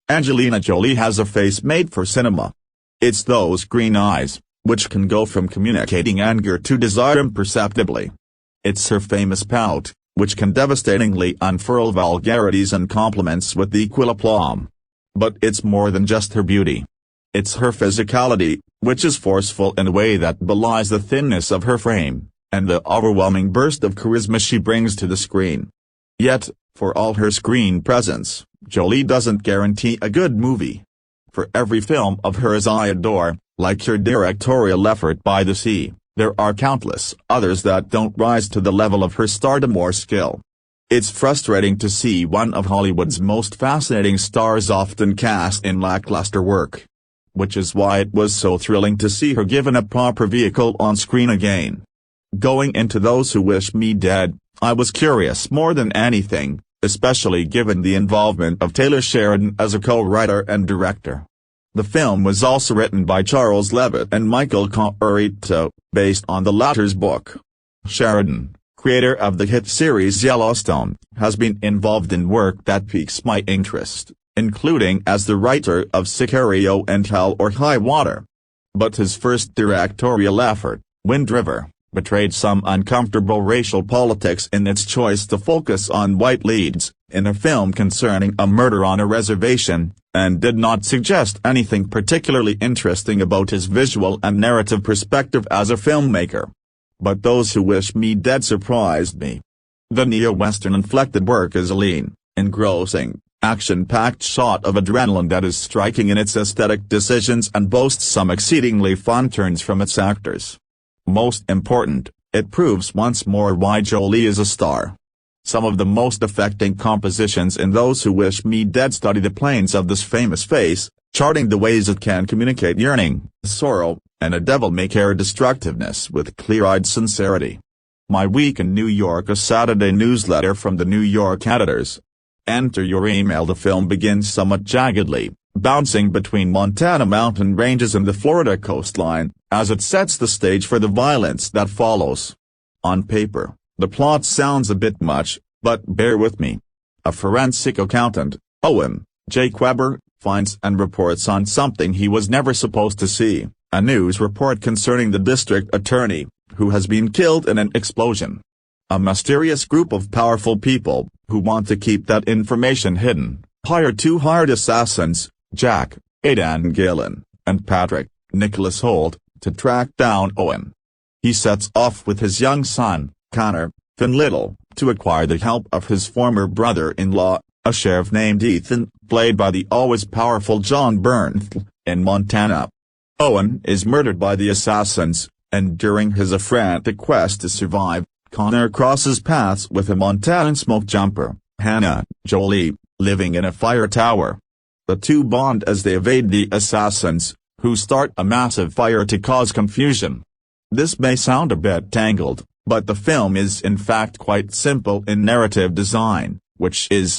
Angelina Jolie has a face made for cinema. It's those green eyes, which can go from communicating anger to desire imperceptibly. It's her famous pout, which can devastatingly unfurl vulgarities and compliments with equal aplomb. But it's more than just her beauty. It's her physicality, which is forceful in a way that belies the thinness of her frame, and the overwhelming burst of charisma she brings to the screen. Yet, for all her screen presence, Jolie doesn't guarantee a good movie. For every film of hers I adore, like her directorial effort by the sea, there are countless others that don't rise to the level of her stardom or skill. It's frustrating to see one of Hollywood's most fascinating stars often cast in lackluster work. Which is why it was so thrilling to see her given a proper vehicle on screen again. Going into Those Who Wish Me Dead, I was curious more than anything, especially given the involvement of Taylor Sheridan as a co-writer and director. The film was also written by Charles Levitt and Michael Corito, based on the latter's book. Sheridan, creator of the hit series Yellowstone, has been involved in work that piques my interest, including as the writer of Sicario and Hell or High Water. But his first directorial effort, Wind River, betrayed some uncomfortable racial politics in its choice to focus on white leads, in a film concerning a murder on a reservation, and did not suggest anything particularly interesting about his visual and narrative perspective as a filmmaker. But Those Who Wish Me Dead surprised me. The neo-western inflected work is a lean, engrossing, action-packed shot of adrenaline that is striking in its aesthetic decisions and boasts some exceedingly fun turns from its actors. Most important, it proves once more why Jolie is a star. Some of the most affecting compositions in Those Who Wish Me Dead study the planes of this famous face, charting the ways it can communicate yearning, sorrow, and a devil-may-care destructiveness with clear-eyed sincerity. My Week in New York, a Saturday newsletter from the New York editors. Enter your email. The film begins somewhat jaggedly, bouncing between Montana mountain ranges and the Florida coastline, as it sets the stage for the violence that follows. On paper, the plot sounds a bit much, but bear with me. A forensic accountant, Owen J. Weber, finds and reports on something he was never supposed to see, a news report concerning the district attorney, who has been killed in an explosion. A mysterious group of powerful people, who want to keep that information hidden, hire two hired assassins, Jack, Aidan Gillen, and Patrick, Nicholas Holt, to track down Owen. He sets off with his young son, Connor, Finn Little, to acquire the help of his former brother-in-law, a sheriff named Ethan, played by the always powerful John Bernthal, in Montana. Owen is murdered by the assassins, and during his frantic quest to survive, Connor crosses paths with a Montanan smoke jumper, Hannah Jolie, living in a fire tower. The two bond as they evade the assassins, who start a massive fire to cause confusion. This may sound a bit tangled, but the film is in fact quite simple in narrative design, which is